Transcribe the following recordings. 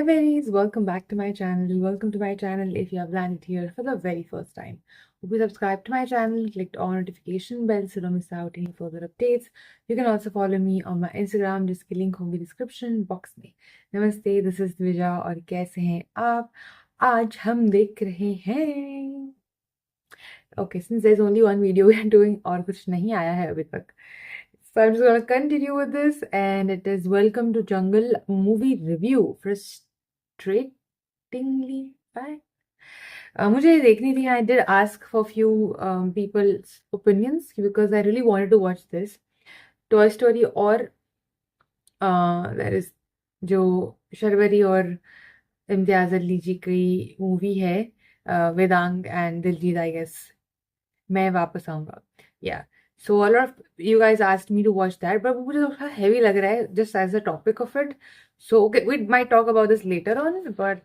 Hi berries, welcome back to my channel. Welcome to my channel if you have landed here for the very first time. Hope you subscribe to my channel, clicked on notification bell so don't miss out any further updates. You can also follow me on my Instagram जिसकी link होगी description box में. Namaste, this is Dvija और कैसे हैं आप? आज हम देख रहे हैं. Okay, since there's only one video we are doing और कुछ नहीं आया है अभी तक. So I'm just gonna continue with this, and it is Welcome to Jungle movie review. Frustratingly bad. मुझे ये देखनी थी. I did ask for few people's opinions because I really wanted to watch this. Toy Story और there is जो शर्वरी और इम्तियाज अली जी की movie है Vedang and Diljit I guess मैं वापस आऊँगा. Yeah. So a lot of you guys asked me to watch that, but मुझे थोड़ा heavy लग रहा है just as the topic of it. So okay, we might talk about this later on, but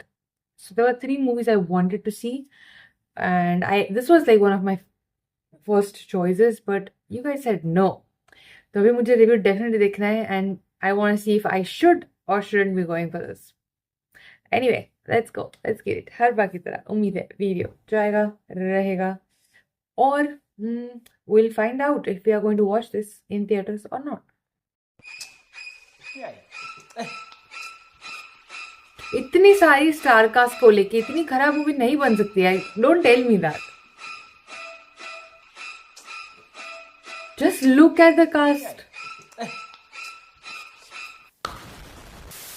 so there were 3 movies I wanted to see, and this was like one of my first choices, but you guys said no. तो अभी मुझे review definitely देखना है, and I want to see if I should or shouldn't be going for this. Anyway, let's go. Let's get it. हर बार की तरह उम्मीद है video जाएगा रहेगा और we'll find out if we are going to watch this in theaters or not. इतनी सारी star cast को लेके इतनी खराब मूवी नहीं बन सकती है. Don't tell me that. Just look at the cast.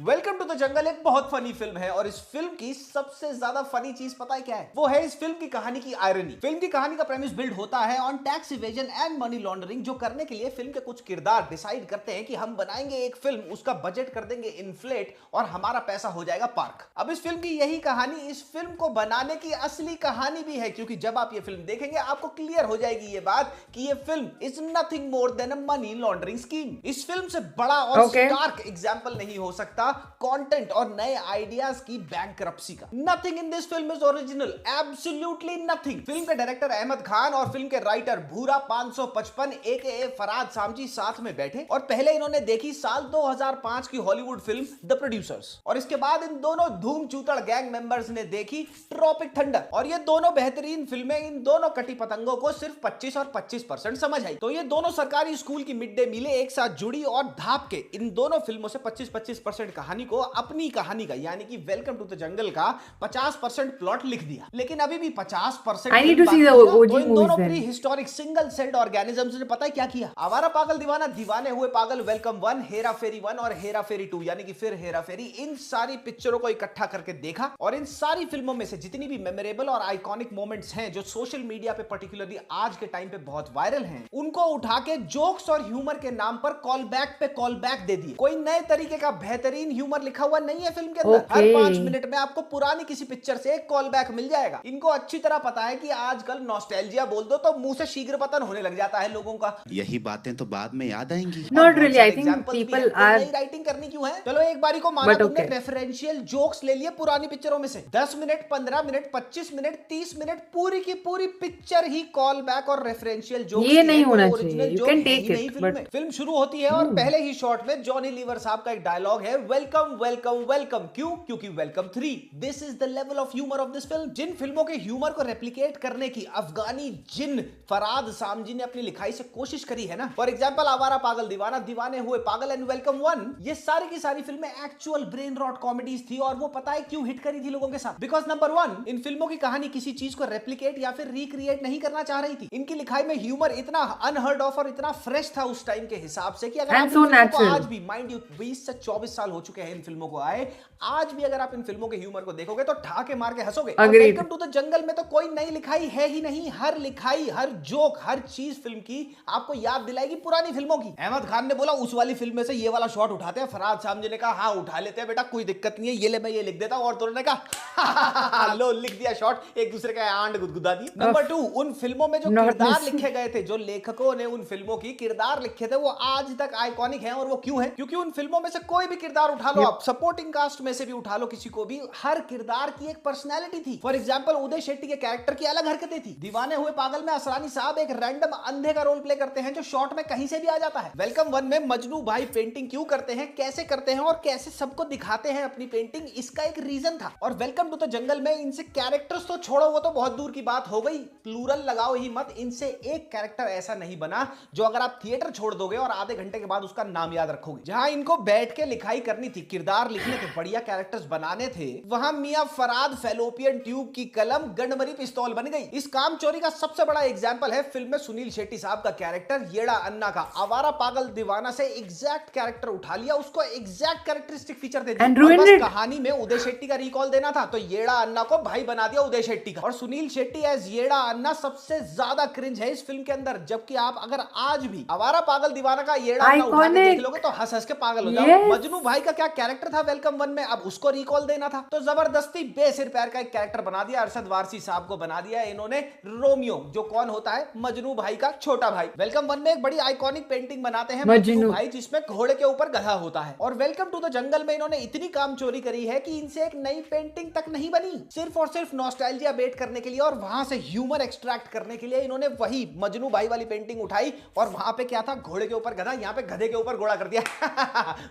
Welcome to the jungle एक बहुत फनी फिल्म है और इस फिल्म की सबसे ज्यादा फनी चीज पता है क्या है? वो है इस फिल्म की कहानी की आयरनी. फिल्म की कहानी का प्रेमिस बिल्ड होता है on tax evasion and money laundering, जो करने के लिए फिल्म के कुछ किरदार डिसाइड करते हैं कि हम बनाएंगे एक फिल्म, उसका बजट कर देंगे इन्फ्लेट और हमारा पैसा हो जाएगा पार्क. अब इस फिल्म की यही कहानी इस फिल्म को बनाने की असली कहानी भी है, क्योंकि जब आप ये फिल्म देखेंगे आपको क्लियर हो जाएगी ये बात कि ये film is nothing more than a money laundering scheme. इस फिल्म से बड़ा और स्टार्क एग्जांपल नहीं हो सकता कंटेंट और नए आइडियाज की बैंकरप्सी का. Nothing in this film is original, absolutely nothing. Film के डायरेक्टर अहमद खान और फिल्म के राइटर भूरा 555 एके फराद सामजी साथ में बैठे और पहले इन्होंने देखी साल 2005 की हॉलीवुड फिल्म द प्रोड्यूसर्स, और इसके बाद इन दोनों धूम चूतड़ गैंग मेंबर्स ने देखी ट्रॉपिक थंडर. और ये दोनों बेहतरीन फिल्में इन दोनों कटी पतंगों को सिर्फ 25 और 25% समझ आई. तो ये दोनों सरकारी स्कूल की मिड डे मीलें एक साथ जुड़ी और धाप के इन दोनों फिल्मों से 25-25% कहानी को अपनी कहानी का यानी कि वेलकम टू द जंगल का 50% प्लॉट लिख दिया. लेकिन अभी भी 50% I need to see the OG तो इन दोनों movies pre historic single celled organisms ने पता है क्या किया? आवारा पागल दीवाना, दीवाने हुए पागल, वेलकम 1, हेरा फेरी 1 और हेरा फेरी 2 यानी कि फिर हेरा फेरी, इन सारी पिक्चरों को इकट्ठा करके देखा और इन सारी फिल्मों में से जितनी भी मेमोरेबल और आइकॉनिक मोमेंट्स हैं जो सोशल मीडिया पे पर्टिकुलरली आज के टाइम पे बहुत वायरल हैं, उनको उठा के जोक्स और ह्यूमर के नाम पर कॉल बैक पे कॉल बैक दे दिए. कोई नए तरीके का बेहतरीन ह्यूमर लिखा हुआ नहीं है फिल्म के अंदर. हर 5 मिनट में आपको पुरानी किसी पिक्चर से एक कॉल बैक मिल जाएगा. इनको अच्छी तरह पता है कि आजकल नॉस्टैल्जिया बोल दो तो मुंह से शीघ्र पतन होने लग जाता है लोगों का. यही बातें तो बाद में याद आएंगी. Not really. I think people are. नई राइटिंग करनी क्यों है? चलो एक बारी को माना तुमने रेफरेंशियल जोक्स ले लिए पुरानी पिक्चरों में से. 10 मिनट, 15 मिनट, 25 मिनट, 30 मिनट, पूरी की पूरी पिक्चर ही कॉल बैक और रेफरेंशियल जोक्स. ये नहीं होना चाहिए. You can take it. But film शुरू होती है और पहले ही शॉट में जॉनी लीवर साहब का एक डायलॉग है, वेलकम वेलकम वेलकम. क्यों? क्योंकि welcome 3. This is the level of humour of this film. जिन फिल्मों के ह्यूमर को रेप्लिकेट करने की अफगानी जिन फराद सामजी ने अपनी लिखाई से कोशिश करी है ना, फॉर एग्जांपल आवारा पागल दीवाना, दीवाने हुए पागल एंड वेलकम 1, ये सारी की सारी फिल्में एक्चुअल ब्रेन रॉट कॉमेडीज थी. और वो पता है क्यों हिट करी थी लोगों के साथ? बिकॉज नंबर 1, इन फिल्मों की कहानी किसी चीज को रेप्लिकेट या फिर रिक्रिएट नहीं करना चाह रही थी. इनकी लिखाई में ह्यूमर इतना अनहर्ड ऑफ और इतना फ्रेश था उस टाइम के हिसाब से कि अगर आप आज भी, माइंड यू 20 से 24 साल हो चुके हैं इन फिल्मों को आए, आज भी अगर आप इन फिल्मों के ह्यूमर को देखोगे तो ठाके मार के हंसोगे. वेलकम टू द जंगल में तो कोई नई लिखाई है ही नहीं. हर लिखाई, हर जोक, हर चीज फिल्म की आपको याद दिलाएगी पुरानी फिल्मों की. अहमद खान ने बोला उस वाली फिल्म में से ये वाला शॉट उठाते हैं. फराद सामजी ने कहा हाँ उठा लेते हैं बेटा, कोई दिक्कत नहीं है, ये ले मैं ये लिख देता हूं. और दोनों ने कहा लो लिख दिया शॉट, एक दूसरे का आंड गुदगुदा दी. नंबर 2, उन फिल्मों में जो किरदार लिखे गए थे, जो लेखकों ने उन फिल्मों की किरदार लिखे थे, वो आज तक आइकॉनिक हैं. और वो क्यों है? क्योंकि उन फिल्मों में से कोई भी किरदार उठा लो, आप सपोर्टिंग कास्ट में से भी उठा लो किसी को भी, हर किरदार की एक पर्सनैलिटी थी। फॉर एग्जाम्पल उदय शेट्टी के कैरेक्टर की अलग हरकतें थी। दीवाने हुए पागल में असरानी साहब एक रैंडम अंधे का रोल प्ले करते हैं जो शॉर्ट में कहीं से भी आ जाता है। वेलकम वन में मजनू भाई पेंटिंग क्यों करते हैं, कैसे करते हैं और कैसे सबको दिखाते हैं अपनी पेंटिंग, इसका एक रीजन था। और वेलकम टू द जंगल में इनसे कैरेक्टर्स तो छोड़ो, वो तो बहुत दूर की बात हो गई, प्लूरल लगाओ ही मत, इनसे एक कैरेक्टर ऐसा नहीं बना जो अगर आप थिएटर छोड़ दोगे और आधे घंटे के बाद उसका नाम याद रखोगे। जहां इनको बैठ के लिखाई करनी थी, किरदार लिखने थे, बढ़िया कैरेक्टर्स बनाने थे, वहां मियां फराद फैलोपियन ट्यूब की कलम गंडमरी पिस्तौल बन गई। इस काम चोरी का सबसे बड़ा एग्जाम्पल है फिल्म में सुनील शेट्टी साहब का कैरेक्टर येड़ा अन्ना का। आवारा पागल दीवाना से एग्जैक्ट कैरेक्टर उठा लिया, उसको एग्जैक्ट कैरेक्टरिस्टिक फीचर दे दिया। कहानी में उदय शेट्टी का रिकॉल देना था तो येड़ा अन्ना को भाई बना दिया उदय शेट्टी का। और सुनील शेट्टी एज येड़ा अन्ना सबसे ज्यादा क्रिंज है इस फिल्म के अंदर, जबकि आप अगर आज भी आवारा पागल दीवाना का येड़ा अन्ना उठा के देख लोगे तो हंस हंस के पागल हो जाओगे। मजनू भाई का क्या कैरेक्टर था वेलकम वन में, अब उसको रिकॉल देना था तो जबरदस्ती बेसिर पैर का एक कैरेक्टर बना दिया, अरशद वारसी साहब को बना दिया इन्होंने रोमियो, जो कौन होता है मजनू भाई का छोटा भाई। वेलकम वन में एक बड़ी आइकॉनिक पेंटिंग बनाते हैं मजनू भाई जिसमें घोड़े के ऊपर गधा होता है। और वेलकम टू द जंगल में इन्होंने इतनी काम चोरी करी है कि इनसे एक नई पेंटिंग तक नहीं बनी, सिर्फ और सिर्फ नॉस्टैल्जिया बेट करने के लिए और वहां से ह्यूमर एक्सट्रैक्ट करने के लिए इन्होंने वही मजनू भाई वाली पेंटिंग उठाई और वहां पे क्या था, घोड़े के ऊपर गधा, यहाँ पे गधे के ऊपर घोड़ा कर दिया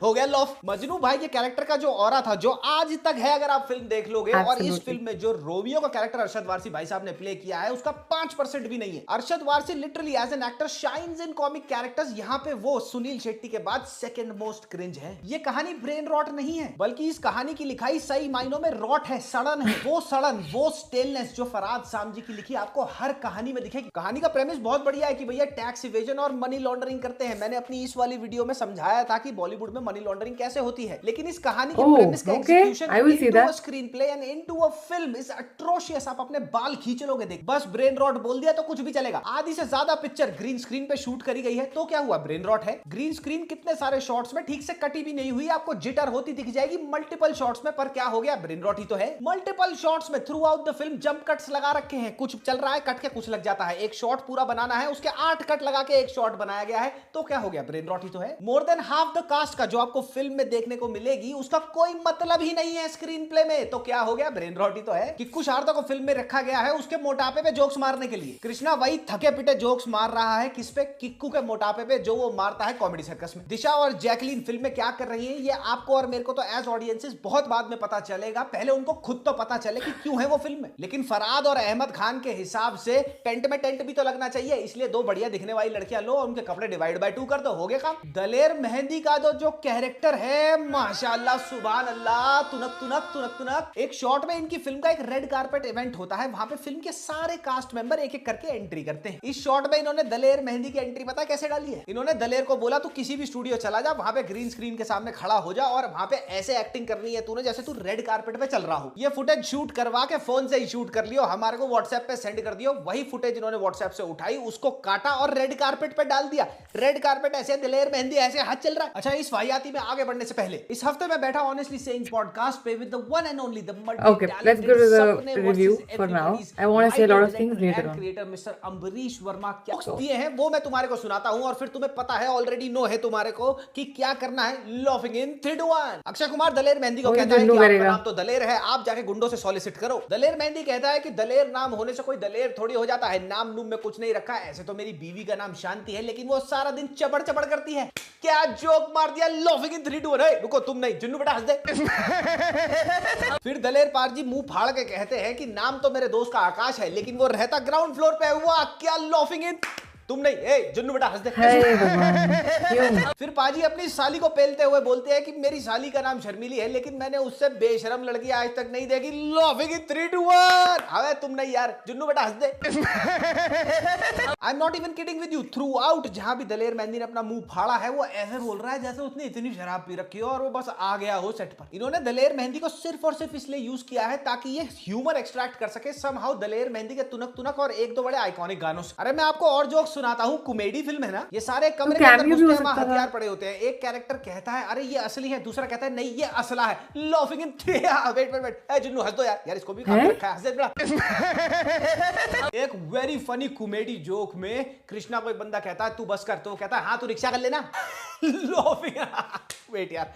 हो गया लॉफ। मजनू भाई के कैरेक्टर का जो ऑरा था, जो आज तक है अगर आप फिल्म देख लोगे, और इस फिल्म में जो रोमियो का कैरेक्टर अरशद वारसी भाई साहब ने प्ले किया है उसका 5% भी नहीं है। Arshad Warsi literally as an actor shines in comic characters, यहाँ पे वो सुनील शेट्टी के बाद सेकंड मोस्ट क्रिंज है। ये कहानी ब्रेन रॉट नहीं है, बल्कि इस कहानी की लिखाई सही मायनों में रॉट है, सड़न है। वो सड़न, वो स्टेलनेस जो फराद सामजी की लिखी आपको हर कहानी में दिखेगी। कहानी का प्रेमिस बहुत बढ़िया है कि भैया टैक्स इवेजन और मनी लॉन्ड्रिंग करते हैं। मैंने अपनी इस वाली वीडियो में समझाया था कि बॉलीवुड में मनी लॉन्ड्रिंग कैसे होती है, लेकिन इस कहानी के प्रेमिस का execution into a screen play and into a film is atrocious. आप अपने बाल खींच लोगे देख, बस ब्रेन रॉट बोल दिया तो कुछ भी चलेगा। आधी से ज्यादा पिक्चर ग्रीन स्क्रीन पे शूट करी गई है तो क्या हुआ, ब्रेन रॉट है। ग्रीन स्क्रीन कितने सारे शॉट्स में ठीक से कटी भी नहीं हुई, आपको जिटर होती दिख जाएगी मल्टीपल शॉट्स में, पर क्या हो गया, ब्रेन रॉट ही तो है। मल्टीपल शॉट्स में through out the film jump cuts लगा रखे हैं, कुछ चल रहा है कट के कुछ लग जाता है, एक शॉट पूरा बनाना है उसके 8 कट लगा के एक शॉट बनाया गया है तो क्या हो गया, ब्रेन रॉट ही तो है। More than half the cast का जो आपको फिल्म में देखने को मिलेगी उसका कोई मतलब ही नहीं है स्क्रीन प्ले में तो क्या हो गया, ब्रेन रॉट ही तो है। किक्कू शारदा को फिल्म में रखा गया है उसके मोटापे पे जोक्स मारने के लिए, कृष्णा वही थके पिटे जोक्स मार रहा है किस पे, किक्कू के मोटापे पे जो वो मारता है कॉमेडी सर्कस में। दिशा और जैकलीन फिल्म में क्या कर रही है ये आपको और मेरे को तो एज ऑडियंसेस बहुत बाद में पता चलेगा, पहले उनको खुद तो पता चले कि क्यों है वो फिल्म में। लेकिन फराद और अहमद खान के हिसाब से टेंट में टेंट भी तो लगना चाहिए, इसलिए दो बढ़िया दिखने वाली लड़कियां लो और उनके कपड़े डिवाइड बाय 2 कर दो, हो गया काम। दलेर मेहंदी का जो कैरेक्टर है माशाल्लाह सुभान अल्लाह, तुनक तुनक तुनक तुनक। एक शॉट में इनकी फिल्म का एक रेड कारपेट इवेंट होता है, वहां पे फिल्म के सारे कास्ट मेंबर एक एक करके एंट्री करते हैं। इस शॉट में इन्होंने दलेर मेहंदी की एंट्री पता कैसे डाली है, इन्होंने दलेर को बोला तू किसी भी स्टूडियो चला जा, वहां पे ग्रीन स्क्रीन के सामने खड़ा हो जा और वहां पे ऐसे एक्टिंग करनी है तूने जैसे तू रेड कारपेट पे चल रहा हो। ये फुटेज शूट करवा के फोन से ही शूट कर लियो, हमारे को व्हाट्सएप पे सेंड कर दियो। वही फुटेज इन्होंने व्हाट्सएप से उठाई, उसको काटा और रेड कारपेट पे डाल दिया। रेड कारपेट ऐसे, दलेर मेहंदी ऐसे, हाथ चल रहा है। अच्छा, इस वाहियाती में आगे बढ़ने से पहले इस हफ्ते में बैठा ऑनेस्टली सेइंग पॉडकास्ट पे with the one and only the Okay, let's go to the review for now. I want to say a lot of things later on. Creator mister Ambarish Verma क्या दिए हैं वो मैं तुम्हारे को सुनाता हूं और फिर तुम्हें पता है, ऑलरेडी नो है तुम्हारे को कि क्या करना है। लॉफिंग इन 3 2 1। अक्षय कुमार दलेर मेहंदी को कहता है कि आपका नाम तो दलेर है, आप जाके गुंडों से सॉलिसिट करो। दलेर मेहंदी कहता है कि दलेर नाम होने से कोई दलेर थोड़ी हो जाता है, नाम नूम में कुछ नहीं रखा है। ऐसे तो मेरी बीवी का नाम शांति है, लेकिन वो सारा दिन चबड़ चबड़ करती है। क्या जोक मार दिया, लॉफिंग इन 3 2 1। रुको तुम नहीं, जुन्नू बेटा हंस दे। फिर दलेर पार जी मुंह फाड़ के कहते हैं कि नाम तो मेरे दोस्त का आकाश है, लेकिन वो रहता ग्राउंड फ्लोर पे हुआ। क्या लॉफिंग इन, तुम नहीं, ए जुन्नू बेटा हंस दे। फिर पाजी अपनी साली को पेलते हुए बोलते हैं कि मेरी साली का नाम शर्मिली है, लेकिन मैंने उससे बेशरम लड़की आज तक नहीं देखी। लॉफिंग इन 3 2 1। अबे तुम नहीं यार, जुन्नू बेटा हंस दे। I am not even kidding with you. Through जहां भी दलेर मेहंदी ने अपना मुंह फाड़ा है वो ऐसे बोल रहा है जैसे उसने इतनी शराब पी रखी हो और वो बस आ गया हो सेट पर। इन्होंने दलेर मेहंदी को सिर्फ और सिर्फ इसलिए यूज किया है ताकि ये ह्यूमर एक्सट्रैक्ट कर सके समहाउ दलेर मेहंदी के तुनक तुनक और 1-2 बड़े आइकॉनिक गानों से। अरे मैं आपको और जोक्स सुनाता हूँ, कॉमेडी फिल्म है ना, ये सारे कमरे तो के अंदर cameo भी हो घुसते हैं, वहाँ सकता था। हथियार पड़े होते हैं। एक कैरेक्टर कहता है अरे ये असली है, दूसरा कहता है नहीं ये असला है। लॉफिंग इन वेट वेट वेट, ए जुन्नू हंस दो यार, यार इसको भी खा के हैं? रखा है, हंस दे बेटा। एक वेरी फनी कॉमेडी जोक में कृष्णा को एक बंदा कहता है तू बस कर, तो वो कहता है हाँ तू रिक्शा कर लेना। लॉफिंग वेट यार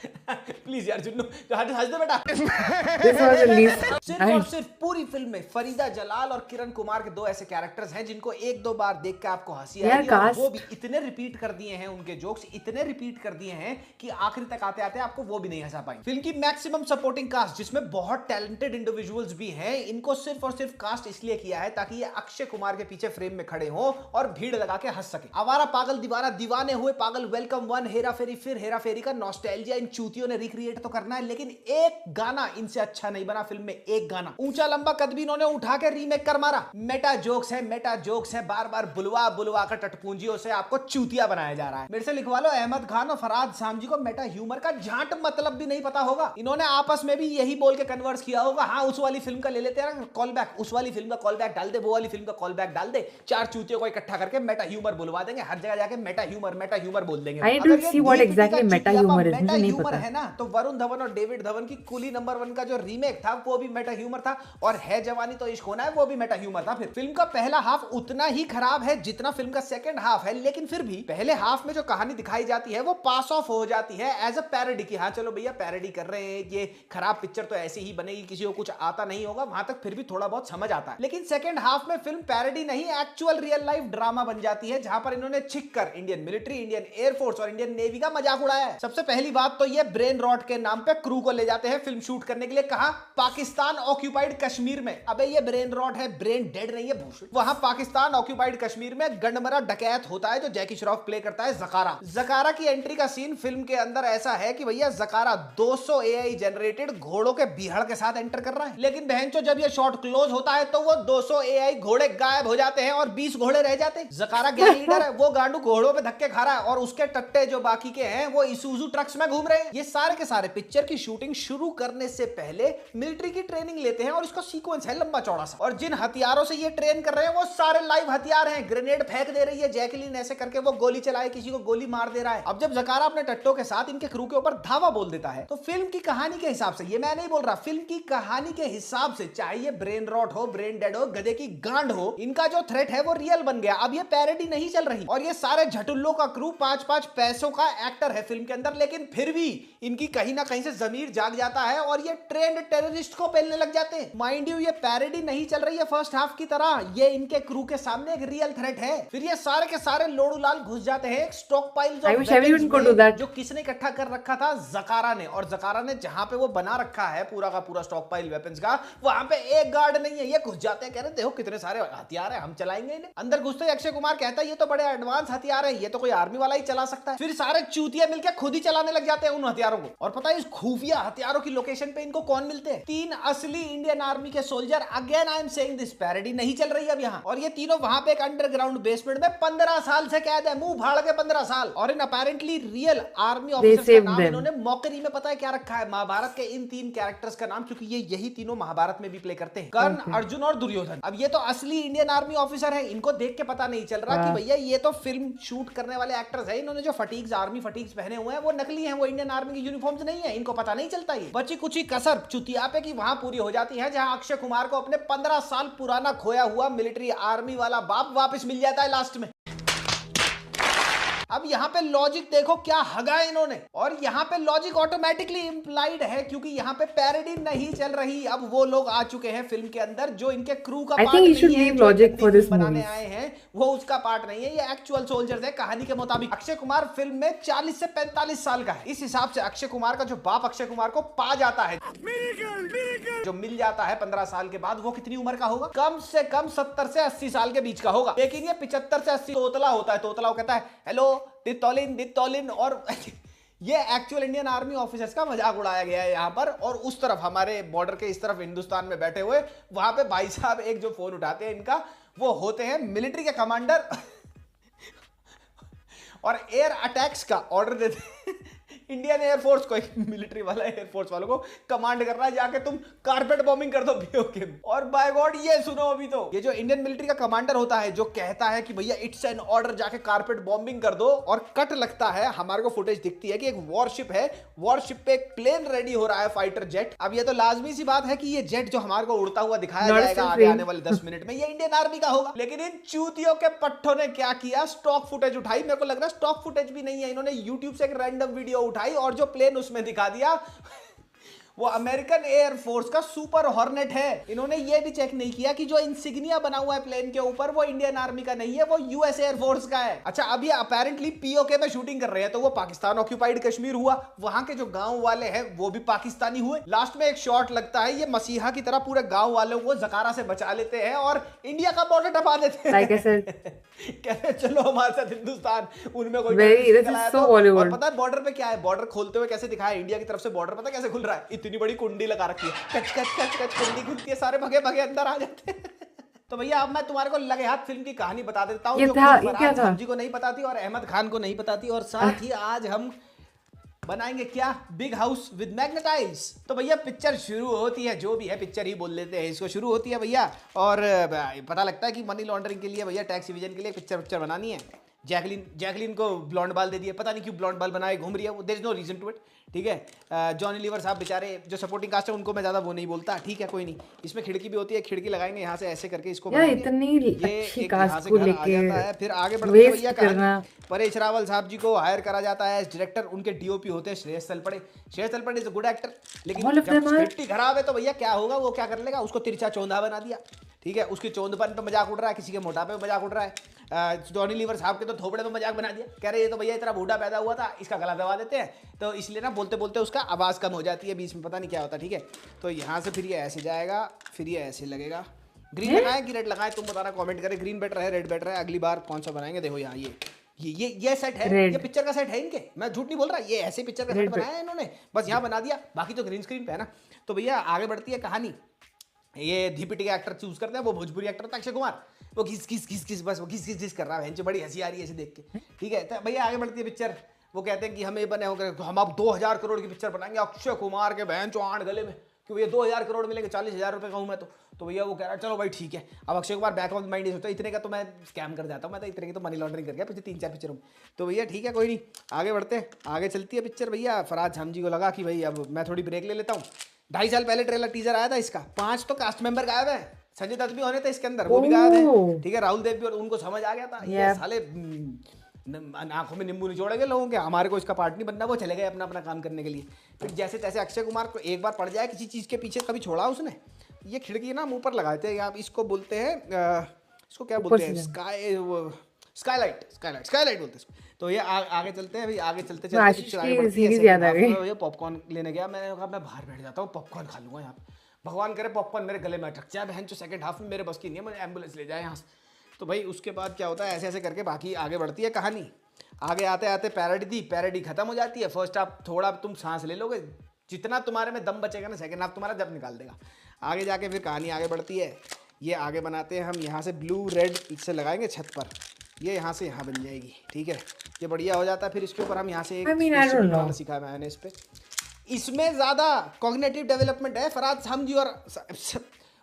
प्लीज यार जुन्नू हंस दे बेटा। This was released. सिर्फ और सिर्फ पूरी फिल्म में फरीदा जलाल और किरण कुमार के दो ऐसे कैरेक्टर्स हैं जिनको एक दो बार देख के आपको हंसी यार, आएगी, और cast- वो भी इतने रिपीट कर दिए हैं, उनके जोक्स इतने रिपीट कर दिए हैं कि आखिरी तक आते आते आपको वो भी नहीं हंसा पाएंगे। फिल्म की मैक्सिमम सपोर्टिंग कास्ट, जिसमें बहुत टैलेंटेड इंडिविजुअल्स भी हैं, इनको सिर्फ और सिर्फ कास्ट इसलिए किया है ताकि ये अक्षय कुमार के पीछे फ्रेम में खड़े हो और भीड़ लगा के हंस सके। आवारा पागल दीवाना, दीवाने हुए पागल, वेलकम वन, हेरा फेरी, फिर हेरा फेरी का नॉस्टैल्जिया इन चूतियों ने रिक्रिएट तो करना है, लेकिन एक गाना इनसे अच्छा नहीं बना फिल्म में। एक गाना ऊंचा लंबा कद भी इन्होंने उठा के रीमेक कर मारा। मेटा जोक्स है, मेटा जोक्स है, बार बार बुलवा बुलवा कर टटपूंजियों से आपको चूतिया बनाया जा रहा है। मेरे से लिखवा लो, अहमद खान और फराद सामजी को मेटा ह्यूमर का झांट मतलब भी नहीं पता होगा। इन्होंने आपस में भी यही बोल के कन्वर्स किया होगा, हाँ उस वाली फिल्म का ले लेते हैं कॉल बैक, उस वाली फिल्म का कॉल बैक डाल दे, वो वाली फिल्म का कॉल बैक डाल दे, चार चूतियों को इकट्ठा करके मेटा ह्यूमर बुलवा देंगे, हर जगह जाके मेटा ह्यूमर बोल देंगे। I अगर don't ये see what Deepika exactly meta चिटियापा humor is, Meta मुझे नहीं ह्यूमर पता। है ना, तो वरुण धवन और डेविड धवन की कुली नंबर 1 का जो रीमेक था वो भी मेटा ह्यूमर था, और है जवानी तो इश्क होना है वो भी मेटा ह्यूमर था। फिर फिल्म का पहला हाफ उतना ही खराब है जितना फिल्म का सेकंड हाफ है, लेकिन फिर भी पहले हाफ में जो कहानी दिखाई जाती है वो पास ऑफ हो जाती है एज अ पैरोडी की, हाँ चलो भैया पैरोडी कर रहे हैं, ये खराब पिक्चर तो ऐसी ही बनेगी, किसी को कुछ आता नहीं होगा, वहां तक फिर भी थोड़ा बहुत समझ आता है। लेकिन सेकंड हाफ में फिल्म पैरोडी नहीं एक्चुअल रियल लाइफ ड्रामा बन जाती है, जहां पर इन्होंने छिक कर इंडियन मिलिट्री, इंडियन एयरफोर्स और इंडियन नेवी का मजाक उड़ाया है। सबसे पहली बात तो ये ब्रेन रॉट के नाम पे क्रू को ले जाते हैं फिल्म शूट करने के लिए, कहा पाकिस्तान ऑक्यूपाइड कश्मीर में। अबे ये ब्रेन रॉट है, ब्रेन डेड नहीं है भूषण। वहां पाकिस्तान ऑक्यूपाइड कश्मीर में गंडमरा डकैत होता है जो जैकी श्रॉफ प्ले करता है जकारा। जकारा की एंट्री का सीन फिल्म के अंदर ऐसा है कि भैया जकारा 200 एआई जनरेटेड घोड़ों के बिहड़ के साथ एंटर कर रहा है, लेकिन बहनचो जब ये शॉट क्लोज होता है तो वो 200 एआई घोड़े गायब हो जाते हैं और 20 घोड़े रह जाते हैं। जकारा गैंग लीडर है, वो गांडू घोड़ों पे धक्के खा रहा है और उसके टट्टे जो बाकी के हैं वो इसूजू ट्रक्स में घूम रहे हैं। ये सारे के सारे पिक्चर की शूटिंग शुरू करने से पहले मिलिट्री की ट्रेनिंग लेते हैं और इसका सीक्वेंस है लंबा चौड़ा सा, और जिन हथियारों से ये ट्रेन कर रहे हैं वो सारे लाइव हथियार हैं। ग्रेनेड फेंक दे रही है जैकलीन, ऐसे करके वो गोली चलाए किसी को गोली मार दे रहा है। अब जब जकारा अपने टट्टों के साथ इनके क्रू के ऊपर धावा बोल देता है तो फिल्म की कहानी के हिसाब से, ये मैं नहीं बोल रहा, फिल्म की कहानी के हिसाब से, चाहे ये ब्रेन रॉट हो, ब्रेन डेड हो, गधे की गांड हो, इनका जो थ्रेट है वो रियल बन गया। अब ये पैरोडी नहीं चल रही, और ये सारे झटुल्लों का क्रू 5-5 पैसों का एक्टर है फिल्म के अंदर, लेकिन फिर भी इनकी कहीं ना कहीं से जमीर जाग जाता है और ये ट्रेंड टेररिस्ट को पेलने लग जाते हैं। माइंड यू ये पैरोडी नहीं चल रही है फर्स्ट हाफ की तरह, ये इनके क्रू के सामने एक रियल थ्रेट है। फिर ये सारे के सारे लोडू लाल घुस जाते हैं एक stock pile I wish everyone could do that. जो किसने इकट्ठा कर रखा था, जकारा ने, और जकारा ने जहां पे वो बना रखा है पूरा का पूरा स्टॉक पाइल वेपन्स का, वहां पे एक गार्ड नहीं है। ये घुस जाते हैं, कह रहे देखो कितने सारे हथियार है, हम चलाएंगे इन्हें। अंदर घुसते ही अक्षय कुमार कहता है ये तो बड़े एडवांस हथियार है, ये तो कोई आर्मी वाला ही चला सकता है। फिर सारे चूतिया मिलकर खुद ही चलाने लग जाते हैं उन हथियारों को। और पता है इस खुफिया हथियारों की लोकेशन पे इनको कौन मिलते हैं? 3 असली इंडियन आर्मी के soldier. Again I am saying this, parody नहीं चल रही है अब यहाँ। और ये तीनों वहां पे एक अंडरग्राउंड बेसमेंट में 15 साल से कैद है, मुंह भाड़ के 15 साल। और इन अपेरेंटली रियल आर्मी ऑफिसर्स का saved नाम them. इन्होंने मौकरी में पता है क्या रखा है? महाभारत के इन 3 कैरेक्टर्स का नाम, क्योंकि ये यही तीनों महाभारत में भी प्ले करते हैं, कर्ण, Okay. अर्जुन और दुर्योधन। अब ये तो असली इंडियन आर्मी ऑफिसर है, इनको देख के पता नहीं चल रहा कि हाँ। भैया ये तो फिल्म शूट करने वाले एक्टर्स हैं। इन्होंने जो फटीग्स, आर्मी फटीग्स पहने हुए हैं वो नकली हैं, वो इंडियन आर्मी की यूनिफॉर्म्स नहीं है, इनको पता नहीं चलता। ये बची कुछ ही कसर चुतियापे की वहां पूरी हो जाती है जहां अक्षय कुमार को अपने 15 साल पुराना खोया हुआ मिलिट्री आर्मी वाला बाप वापस मिल जाता है लास्ट में। अब यहाँ पे लॉजिक देखो क्या हगा है इन्होंने, और यहाँ पे लॉजिक ऑटोमेटिकली इंप्लाइड है क्योंकि यहाँ पे पैरोडी नहीं चल रही। अब वो लोग आ चुके हैं फिल्म के अंदर जो इनके क्रू का I पार्ट think you नहीं should है, leave जो logic for this बनाने movies. आए हैं वो उसका पार्ट नहीं है, ये एक्चुअल सोल्जर्स है कहानी के मुताबिक। अक्षय कुमार फिल्म में 40 से 45 साल का है। इस हिसाब से अक्षय कुमार का जो बाप अक्षय कुमार को पा जाता है, जो मिल जाता है 15 साल के बाद, वो कितनी उम्र का होगा? कम से कम 70 से 80 साल के बीच का होगा। लेकिन ये 75 से 80 तोतला होता है। तोतला वो कहता है हेलो दितौलिन, और ये एक्चुअल इंडियन आर्मी ऑफिसर्स का मजाक उड़ाया गया है यहाँ पर। और उस तरफ हमारे बॉर्डर के इस तरफ हिंदुस्तान में बैठे हुए वहां पे भाई साहब एक जो फोन उठाते हैं इनका, वो होते हैं मिलिट्री के कमांडर और एयर अटैक्स का ऑर्डर देते हैं इंडियन एयरफोर्स को, मिलिट्री वाला एयरफोर्स वालों को कमांड कर रहा है जाके तुम कारपेट बॉम्बिंग कर दो पीओके में। और बाय गॉड ये सुनो अभी तो, ये जो इंडियन मिलिट्री का कमांडर होता है जो कहता है कि भैया इट्स एन ऑर्डर, जाके कारपेट बॉम्बिंग कर दो, और कट लगता है, हमारे को फुटेज दिखती है कि एक वॉरशिप है, वॉरशिप पे एक प्लेन रेडी हो रहा है, फाइटर जेट। अब ये तो लाजमी सी बात है कि ये जेट जो हमारे को उड़ता हुआ दिखाया जाएगा आगे आने वाले 10 मिनट में, ये इंडियन आर्मी का होगा। लेकिन इन चूतियों के पट्टों ने क्या किया, स्टॉक फुटेज उठाई, मेरे को लग रहा है स्टॉक फुटेज भी नहीं है, इन्होंने यूट्यूब से एक रैंडम वीडियो उठाई और जो प्लेन उसमें दिखा दिया वो अमेरिकन एयरफोर्स का सुपर हॉर्नेट है। इन्होंने ये भी चेक नहीं किया कि जो इंसिग्निया बना हुआ है प्लेन के ऊपर वो इंडियन आर्मी का नहीं है, वो यूएस एयरफोर्स का है। अच्छा, अब ये अपेरेंटली पीओके में शूटिंग कर रहे हैं, तो वो पाकिस्तान ऑक्यूपाइड कश्मीर हुआ, वहां के जो गांव वाले हैं वो भी पाकिस्तानी हुए। लास्ट में एक शॉट लगता है ये मसीहा की तरह पूरे गांव वालों को जकारा से बचा लेते हैं और इंडिया का बॉर्डर टपा देते हैं। कहते चलो हमारे साथ हिंदुस्तान, उनमें कोई और पता है बॉर्डर पे क्या है, बॉर्डर खोलते हुए कैसे दिखाया इंडिया की तरफ से, बॉर्डर पता कैसे खुल रहा है, इतनी बड़ी कुंडी लगा रखी है, कच कच कच कच कुंडी खुलती है, सारे भगे भगे अंदर आ जाते हैं। तो भैया अब मैं तुम्हारे को लगे हाथ फिल्म की कहानी बता देता हूँ जो फरहाद हाजी को नहीं बताती और अहमद खान को नहीं बताती, और साथ ही आज हम बनाएंगे क्या, बिग हाउस विद मैग्नेटाइज। तो भैया पिक्चर शुरू होती है, जो भी है पिक्चर ही बोल लेते हैं इसको, शुरू होती है भैया और पता लगता है कि मनी लॉन्ड्रिंग के लिए भैया टैक्स इवेजन के लिए पिक्चर बनानी है। जैकलिन को ब्लॉन्ड बाल दे दिया, पता नहीं क्यों ब्लॉन्ड बाल बनाए घूम रही है वो, there is no reason to it, ठीक है। जॉनी लीवर साहब बेचारे जो सपोर्टिंग कास्ट है उनको मैं ज़्यादा वो नहीं बोलता, ठीक है कोई नहीं। इसमें खिड़की भी होती है, खिड़की लगाएंगे यहाँ से ऐसे करके इसको, इतनी अच्छी कास्ट को लेके फिर आगे बढ़ते हैं भैया। परेश रावल साहब जी को हायर करा जाता है डायरेक्टर, उनके डीओपी होते हैं Shreyas Talpade. Shreyas Talpade is a good actor, लेकिन जब स्क्रिप्ट ही खराब है तो भैया क्या होगा, वो क्या कर लेगा, उसको तिरछा चौंधा बना दिया, ठीक है। उसकी चौंधपन पे मजाक उड़ रहा है, किसी के मोटापे पे मजाक उड़ रहा है। जॉनी लीवर साहब के तो थोपड़े पे मजाक बना दिया, कह रहे ये तो भैया इतना बूढ़ा पैदा हुआ था, इसका गला दबा देते हैं, तो इसलिए ना बोलते बोलते उसका आवाज़ कम हो जाती है बीच में, पता नहीं क्या होता, ठीक है। तो यहाँ से फिर ये ऐसे जाएगा, फिर ये ऐसे लगेगा। ग्रीन लगाएं कि रेड लगाएं, तुम बताना कमेंट करें, ग्रीन बेटर है रेड बेटर है, अगली बार कौन सा बनाएंगे। देखो यहाँ ये सेट है, ये पिक्चर का सेट है इनके, मैं झूठ नहीं बोल रहा, ये ऐसे पिक्चर का सेट बनाया है इन्होंने, बस यहाँ बना दिया, बाकी तो ग्रीन स्क्रीन पे है ना। तो भैया आगे बढ़ती है कहानी, ये धीपिटी का एक्टर चूज करते हैं, वो भोजपुरी एक्टर था अक्षय कुमार, वो घिस बस वो घिस कर रहा है, बड़ी हंसी आ रही है ऐसे देख के, ठीक है। तो भैया आगे बढ़ती है पिक्चर, वो कहते हैं कि हमें बने होकर हम अब 2000 करोड़ की पिक्चर बनाएंगे अक्षय कुमार के बहन चौहान गले में, कि भैया 2000 करोड़ मिलेंगे, 40,000 रुपये का हूँ मैं तो भैया वो कह रहा है चलो भाई ठीक है। अब Akshay Kumar back of mind सोचता है इतने का तो मैं स्कैम कर जाता हूँ, मैं तो इतने की तो मनी लॉन्ड्रिंग कर गया पिछले 3-4 पिक्चरों में। तो भैया ठीक है कोई नहीं, आगे बढ़ते हैं, आगे चलती है पिक्चर। भैया फरहाद हाजी को लगा कि भाई अब मैं थोड़ी ब्रेक ले लेता हूँ, 2.5 साल पहले ट्रेलर टीजर आया था इसका, 5 तो कास्ट मेंबर गायब है, संजय दत्त भी होने थे इसके अंदर, वो भी गायब है, ठीक है। राहुल देव भी, और उनको समझ आ गया था ये साले आंखों में नींबू निचोड़ेंगे लोगों के, हमारे को इसका पार्ट नहीं बनना, वो चले गए अपना अपना काम करने के लिए। फिर जैसे तैसे अक्षय कुमार को एक बार पड़ जाए किसी चीज़ के पीछे, कभी छोड़ा उसने, ये खिड़की ना मुंह पर लगाते हैं, आप इसको बोलते हैं, इसको क्या बोलते हैं, स्काईलाइट बोलते हैं। तो ये आगे चलते हैं भाई, आगे चलते चलते पॉपकॉर्न लेने गया, मैंने कहा मैं बाहर बैठ जाता हूँ, पॉपकॉर्न खा लूंगा यहाँ पे, भगवान करे पॉपकॉर्न मेरे गले में अटक जाए बहन, जो सेकंड हाफ में मेरे बस की नहीं है, मुझे एम्बुलेंस ले जाए यहाँ से। तो भाई उसके बाद क्या होता है, ऐसे ऐसे करके बाकी आगे बढ़ती है कहानी। आगे आते आते पैरोडी खत्म हो जाती है, फर्स्ट हाफ थोड़ा तुम सांस ले लोगे, जितना तुम्हारे में दम बचेगा ना सेकंड हाफ तुम्हारा जब निकाल देगा। आगे जाके फिर कहानी आगे बढ़ती है, ये आगे बनाते हैं हम, यहाँ से ब्लू रेड से लगाएंगे छत पर, ये यहाँ से यहाँ बन जाएगी, ठीक है, ये बढ़िया हो जाता है। फिर इसके ऊपर हम यहाँ से एक सिखाया मैंने इस पे, इसमें ज़्यादा कॉग्निटिव डेवलपमेंट है। फरहाद हाजी और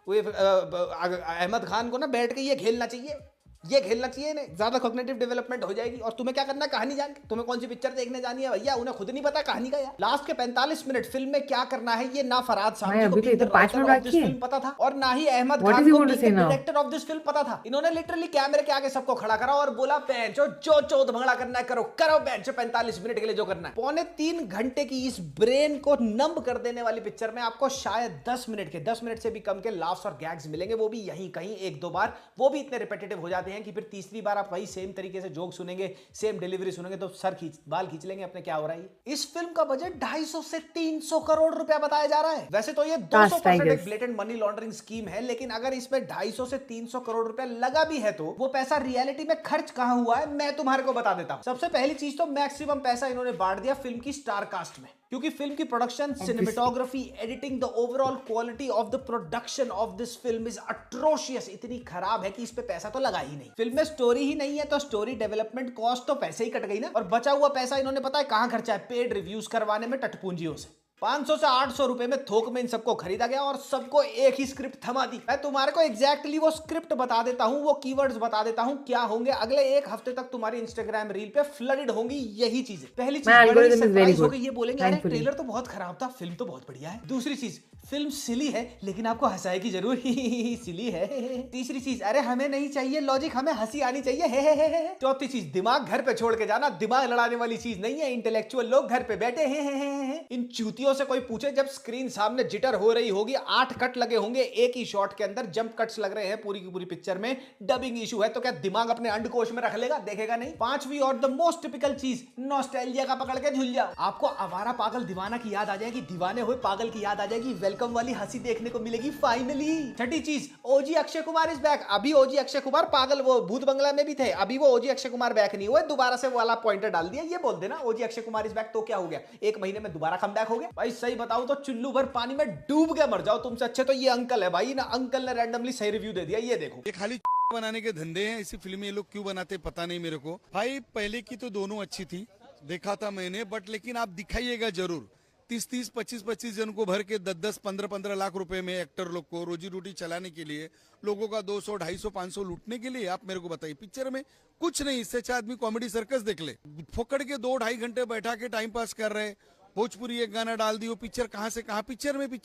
अहमद खान को ना बैठ के ये खेलना चाहिए इन्हें, ज्यादा कॉग्निटिव डेवलपमेंट हो जाएगी। और तुम्हें क्या करना है कहानी जान के, तुम्हें कौन सी पिक्चर देखने जानी है भैया, उन्हें खुद नहीं पता कहानी का यार। लास्ट के 45 मिनट फिल्म में क्या करना है ये ना फरहाद साहब को फिल्म पता था, और ना ही अहमद खान को डायरेक्टर ऑफ दिस फिल्म पता था। इन्होंने लिटरली कैमरे के आगे सबको खड़ा करा और बोला बेंचो जो चौथ भंगड़ा करना है करो बेंचो, 45 मिनट के लिए जो करना है। 2.25 घंटे की इस ब्रेन को नंब कर देने वाली पिक्चर में आपको शायद 10 मिनट से भी कम के लाफ्स और गैग्स मिलेंगे, वो भी यहीं कहीं 1-2 बार, वो भी इतने रिपीटेटिव हो जाते हैं कि फिर तीसरी बार आप वही सेम तरीके से जोक सुनेंगे, सेम डिलीवरी सुनेंगे तो बाल खींच लेंगे अपने, क्या हो रहा है। इस फिल्म का बजट 250 से 300 करोड़ रुपया बताया जा रहा है। वैसे तो ये 200% एक ब्लेटेंट मनी लॉन्ड्रिंग स्कीम है, लेकिन अगर इसमें 250 से 300 करोड़ रुपया लगा भी है तो वो पैसा रियलिटी में खर्च कहां हुआ है मैं तुम्हारे को बता देता हूं। सबसे पहली चीज तो मैक्सिमम पैसा इन्होंने बांट दिया फिल्म की स्टार कास्ट में, क्योंकि फिल्म की production, cinematography, editing, the overall quality of the production of this film is atrocious, इतनी खराब है कि इस पे पैसा तो लगा ही नहीं। फिल्म में स्टोरी ही नहीं है तो स्टोरी डेवलपमेंट कॉस्ट तो पैसे ही कट गई ना। और बचा हुआ पैसा इन्होंने पता है कहां खर्चा है? पेड रिव्यूज करवाने में टटपूंजियों से। 500 से 800 रुपए में थोक में इन सबको खरीदा गया और सबको एक ही स्क्रिप्ट थमा दी। मैं तुम्हारे को एग्जैक्टली वो स्क्रिप्ट बता देता हूं, वो कीवर्ड्स बता देता हूं क्या होंगे। अगले एक हफ्ते तक तुम्हारी इंस्टाग्राम रील पे फ्लडेड होंगी यही चीजें। पहली चीज, My बड़े algorithm is very surprise good, होकर ये बोलेंगे अरे thankfully. ट्रेलर तो बहुत खराब था, फिल्म तो बहुत बढ़िया है। दूसरी चीज, फिल्म सिली है लेकिन आपको हंसाएगी जरूर, सिली है। तीसरी चीज, अरे हमें नहीं चाहिए लॉजिक, हमें हंसी आनी चाहिए, हे। चौथी चीज, दिमाग घर पे छोड़ के जाना, दिमाग लड़ाने वाली चीज नहीं है, इंटेलेक्चुअल लोग घर पे बैठे हैं। इन चूतियों से कोई पूछे जब स्क्रीन सामने जिटर हो रही होगी, 8 कट लगे होंगे एक ही शॉट के अंदर, जंप कट्स लग रहे हैं पूरी की पूरी पिक्चर में, डबिंग इशू है, तो क्या दिमाग अपने अंडकोश में रख लेगा? देखेगा नहीं। पांचवी और द मोस्ट टिपिकल चीज, नॉस्टैल्जिया का पकड़ के झूल जाओ। आपको आवारा पागल दीवाना की याद आ जाएगी, दीवाने हुए पागल की याद आ जाएगी, वेलकम वाली हंसी देखने को मिलेगी फाइनली। छठी चीज, ओजी अक्षय कुमार इज बैक। अभी ओजी अक्षय कुमार पागल वो भूत बंगला में भी थे, अभी वो ओजी अक्षय कुमार बैक नहीं हुए, दोबारा से वाला पॉइंटर डाल दिया। ये बोल देना ओजी अक्षय कुमार इज बैक तो क्या हो गया, 1 महीने में दोबारा कम बैक हो गया। भाई सही बताऊं तो चुल्लू भर पानी में डूब के मर जाओ तुमसे अच्छे तो ये अंकल है भाई ना। अंकल ने रैंडमली सही रिव्यू दे दिया, ये देखो। ये खाली बनाने के धंधे हैं, ऐसी फिल्में ये लोग क्यों बनाते पता नहीं मेरे को। भाई पहले की तो दोनों अच्छी थी, देखा था मैंने, बट लेकिन आप दिखाइएगा जरूर। 30-30, 25-25 जन को भर के 10-10, 15-15 लाख रुपए में एक्टर लोग को रोजी रोटी चलाने के लिए, लोगों का 200, 250, 500 लूटने के लिए आप मेरे को बताइए। पिक्चर में कुछ नहीं, इससे अच्छा आदमी कॉमेडी सर्कस देख ले। फोकड़ के 2-2.5 घंटे बैठा के टाइम पास कर रहे, भोजपुरी एक गाना डाल दियो, पिक्चर कहां से कहां, पिक्चर में कोई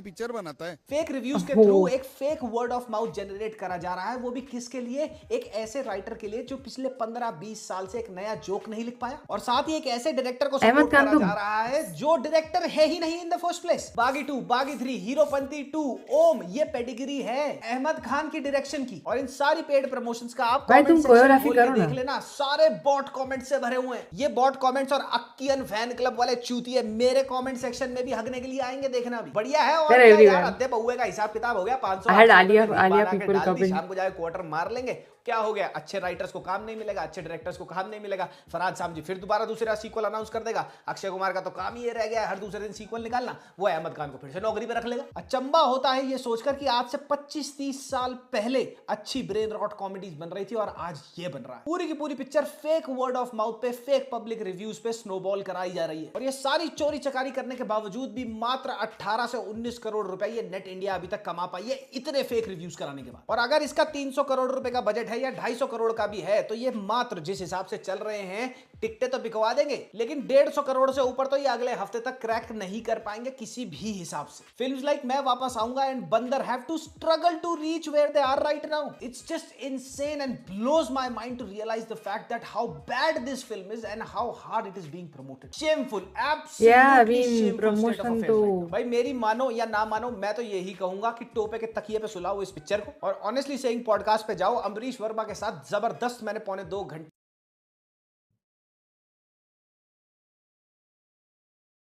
पिक्चर बनाता है। फेक रिव्यूज के थ्रू एक fake word of mouth generate करा जा रहा है, वो भी किसके लिए? एक ऐसे राइटर के लिए जो पिछले 15-20 साल से एक नया जोक नहीं लिख पाया, और साथ ही एक ऐसे डायरेक्टर को सपोर्ट करा जा रहा है जो डायरेक्टर है ही नहीं इन द फर्स्ट प्लेस। बागी 2, बागी 3, हीरोपंती 2, ओम, ये पेडिग्री है अहमद खान की डायरेक्शन की। और इन सारी पेड प्रमोशंस का आप भाई तुम कोरियोग्राफी खोल के करो ना। देख लेना, सारे बॉट कमेंट से भरे हुए हैं। ये बॉट कमेंट्स और अक्कियन फैन क्लब वाले चूतिए मेरे कमेंट सेक्शन में भी हगने के लिए आएंगे, देखना भी बढ़िया है। और क्या यार, अद्धे बहुए का हिसाब किताब हो गया, 500 आलिया पीपल का शाम को जाए क्वार्टर मार लेंगे, क्या हो गया? अच्छे राइटर्स को काम नहीं मिलेगा, अच्छे डायरेक्टर्स को काम नहीं मिलेगा। फरहाद सामजी फिर दोबारा दूसरा सीक्वल अनाउंस कर देगा। अक्षय कुमार का तो काम ही ये रह गया है हर दूसरे दिन सीक्वल निकालना, वो अहमद खान को फिर से नौकरी पे रख लेगा। अचंबा होता है ये सोचकर कि आज से 25-30 साल पहले अच्छी ब्रेन रॉट कॉमेडीज बन रही थी और आज ये बन रहा है। पूरी की पूरी picture fake word of mouth पे, फेक पब्लिक रिव्यूज पे स्नोबॉल कराई जा रही है। और ये सारी चोरी चकारी करने के बावजूद भी मात्र 18 से 19 करोड़ रुपए ये नेट इंडिया अभी तक कमा पाई है, इतने फेक रिव्यूज कराने के बाद। और अगर इसका 300 करोड़ रुपए का बजट है या 250 करोड़ का भी है, तो ये मात्र जिस हिसाब से चल रहे हैं टिकटें तो बिकवा देंगे, लेकिन 150 करोड़ से ऊपर तो ये अगले हफ्ते तक क्रैक नहीं कर पाएंगे किसी भी हिसाब से। फिल्म्स लाइक मैं वापस आऊंगा and bandar have to struggle to reach where they are right now. It's just insane and blows my mind to realize the fact that how bad this film is and how hard it is being promoted. Shameful, absolutely shameful state of affairs. भाई मेरी मानो या ना मानो, मैं तो यही कहूंगा कि टोपे के तकिए पे सुलाओ इस पिक्चर को, और ऑनेस्टली सेइंग पॉडकास्ट पे जाओ, अमरीश वर्मा के साथ जबरदस्त मैंने 2.25 घंटे।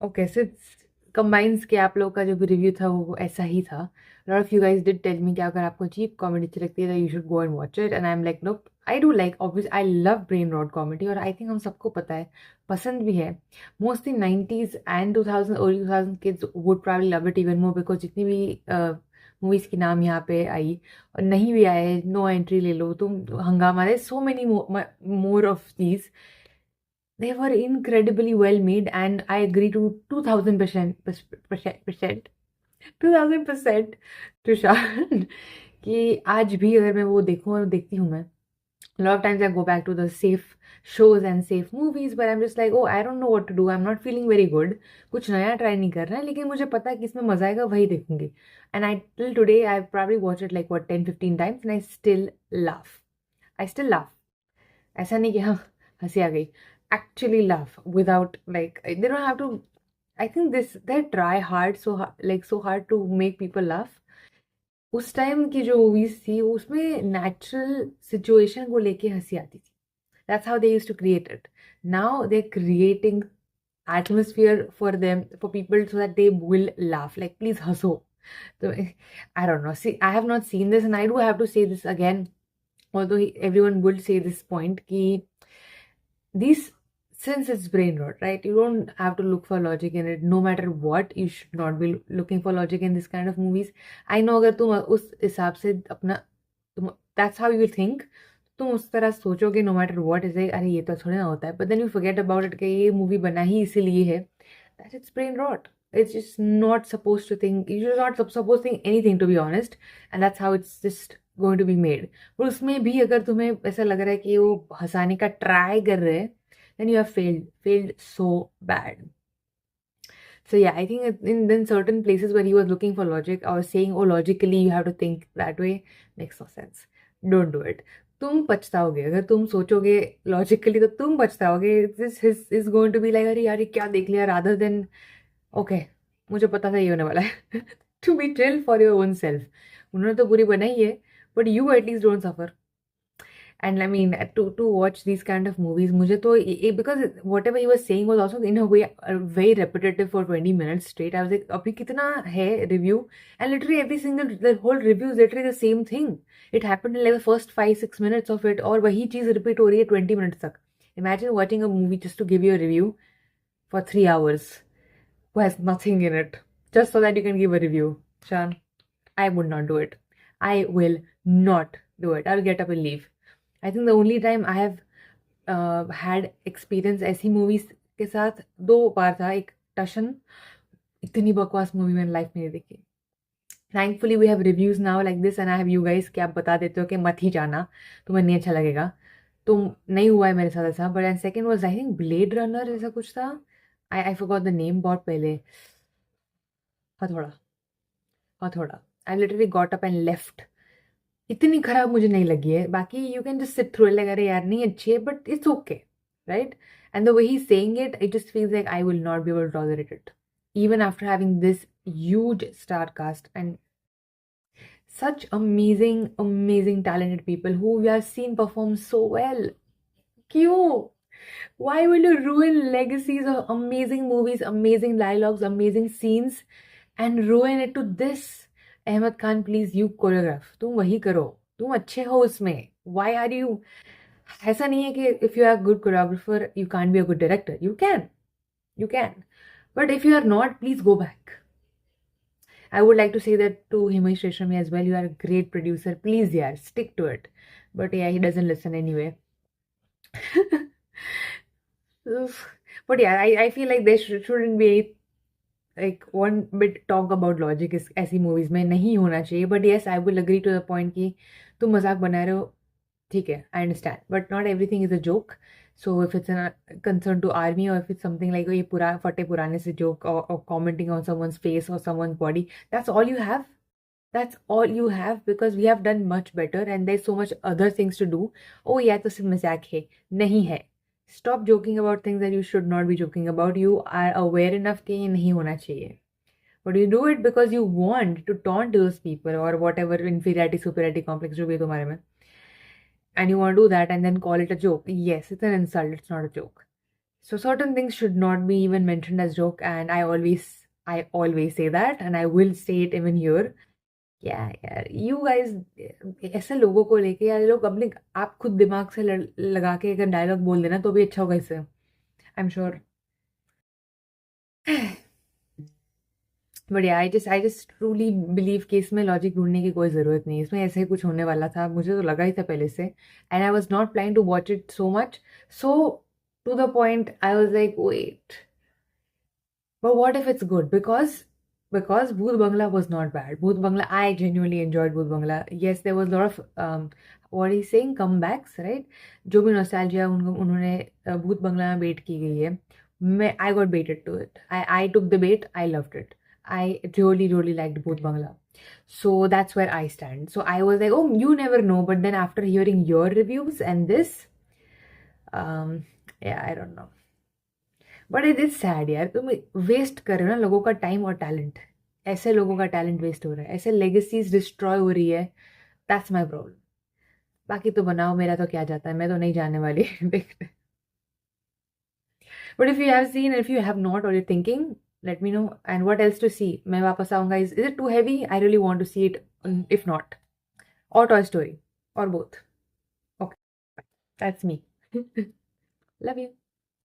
ओके, सो कंबाइंस के आप लोगों का जो भी रिव्यू था वो ऐसा ही था। Lot of you guys did tell me कि अगर आपको चीप कॉमेडी अच्छी लगती है तो you should go and watch it, and I am like nope, I do like, obvious I love brain rot comedy, और आई थिंक हम सबको पता है, पसंद भी है। Mostly 90s and 2000 early 2000 kids would probably love it even more, because जितनी भी मूवीज़ की नाम यहाँ पे आई और नहीं भी आए, नो एंट्री ले लो तुम, हंगामा, so many more of these, they were incredibly well made, and I agree to 2000% Tushar कि आज भी अगर मैं वो देखूँ और देखती हूँ मैं, lot of times I go back to the safe shows and safe movies, but I'm just like, oh, I don't know what to do, I'm not feeling very good, कुछ नया ट्राई नहीं कर रहा है, लेकिन मुझे पता है कि इसमें मजा आएगा, वही देखूंगी। And I till today I've probably watched it like what 10-15 times and I still laugh. ऐसा नहीं कि हाँ हंसी आ गई, actually laugh without, like, they don't have to, I think they try hard, so hard to make people laugh. उस time की जो movies थी उसमें नेचुरल सिचुएशन को लेके हंसी आती थी, that's how they used to create it. Now they're creating atmosphere for them, for people, so that they will laugh, like please हंसो। तो I don't know, see, I have not seen this and I do have to say this again, although everyone would say this point कि these, since it's brain rot, right, you don't have to look for logic in it, no matter what, you should not be looking for logic in this kind of movies. I know अगर तुम उस हिसाब से अपना तुम that's how you think, तुम उस तरह सोचोगे no matter what, is like अरे ये तो थोड़ा ना होता है, but then you forget about it कि ये मूवी बना ही इसीलिए है, that it's brain rot. It's just not supposed to think. You're not supposed to think anything, to be honest, and that's how it's just going to be made. और उसमें भी अगर तुम्हें ऐसा लग रहा है कि वो हंसाने का ट्राई कर रहे हैं, then you have failed so bad. So yeah, I think in certain places where he was looking for logic or saying, oh, logically you have to think that way, makes no sense. Don't do it. तुम पछताओगे अगर तुम सोचोगे logically, तो तुम पछताओगे. This is going to be like अरे यार ये क्या देख लिया, रादर देन ओके मुझे पता था ये होने वाला है. To be chill for your own self. उन्होंने तो बुरी बनाई है, but you at least don't suffer. And I mean, to watch these kind of movies, मुझे तो because whatever he was saying was also in a way very repetitive for 20 minutes straight. I was like, अभी कितना है review? And literally the whole review is literally the same thing. It happened in like the first 5-6 minutes of it, और वही चीज repeat हो रही है 20 minutes तक. Imagine watching a movie just to give you a review for 3 hours, who has nothing in it, just so that you can give a review. Shan, I would not do it. I will not do it. I'll get up and leave. I think the only time I have had experience ऐसी movies के साथ 2 बार था. एक टशन, इतनी बकवास movie मैंने life में नहीं देखी. Thankfully we have reviews now like this and I have you guys कि आप बता देते हो कि मत ही जाना, तुम्हें नहीं अच्छा लगेगा. तो नहीं हुआ है मेरे साथ ऐसा. But and second was I think blade runner, ऐसा कुछ था. आई फॉरगॉट द नेम, बहुत पहले. हथौड़ा. I literally got up and left. इतनी खराब मुझे नहीं लगी है. बाकी you can just sit through it, like अरे यार नहीं अच्छी है, but it's okay, right? And the way he saying it, it just feels like I will not be able to tolerate it, even after having this huge star cast and such amazing talented people who we have seen perform so well. Kyun? Why will you ruin legacies of amazing movies, amazing dialogues, amazing scenes and ruin it to this? Ahmed Khan, please you choreograph, तुम वही करो, तुम अच्छे हो उसमें. Why are you? ऐसा नहीं है कि if you are good choreographer you can be a good director. You can, but if you are not, please go back. I would like to say that to Himesh Reshammi as well, you are a great producer, please yaar, stick to it. But yeah, he doesn't listen anyway. But yeah, I feel like there shouldn't be like one bit talk about logic is ऐसी movies में नहीं होना चाहिए. But yes, I will agree to the point कि तुम मजाक बना रहे हो, ठीक है, I understand, but not everything is a joke. So if it's a concern to army, or if it's something like ये पूरा फटे पुराने से joke or commenting on someone's face or someone's body, that's all you have. That's all you have, because we have done much better and there's so much other things to do. Oh yeah, तो सिर्फ मजाक है, नहीं है. Stop joking about things that you should not be joking about. You are aware enough कि ये नहीं होना चाहिए. But you do it because you want to taunt those people or whatever inferiority, superiority complex जो भी है तुम्हारे में. And you want to do that and then call it a joke. Yes, it's an insult. It's not a joke. So certain things should not be even mentioned as joke. And I always say that, and I will say it even here. क्या यार, you guys ऐसे लोगों को लेके यार, लोग अपने आप खुद दिमाग से लगा के अगर डायलॉग बोल देना तो भी अच्छा होगा इससे. I am sure. But I just truly believe कि इसमें लॉजिक ढूंढने की कोई ज़रूरत नहीं. इसमें ऐसे ही कुछ होने वाला था, मुझे तो लगा ही था पहले से. And I was not planning to watch it so much, so to the point I was like wait, but what if it's good? Because Bhoot Bangla was not bad. Bhoot Bangla, I genuinely enjoyed Bhoot Bangla. Yes, there was a lot of what he's saying, comebacks, right? जो भी nostalgia उन्होंने Bhoot Bangla में bait की गई है, I got baited to it. I took the bait. I loved it. I really liked Bhoot Bangla. So that's where I stand. So I was like, oh, you never know. But then after hearing your reviews and this, yeah, I don't know. But it is sad यार, तुम waste कर रहे हो ना लोगों का time और talent. ऐसे लोगों का टैलेंट वेस्ट हो रहा है, ऐसे लेगेसीज डिस्ट्रॉय हो रही है. That's my problem. बाकी तो बनाओ, मेरा तो क्या जाता है, मैं तो नहीं जाने वाली देखते. But if you have seen, if you have not, और you thinking, let me know. And what else to see? मैं वापस आऊंगा. Is it too heavy? I really want to see it. If not, और toy story, और both. Okay, that's me. Love you.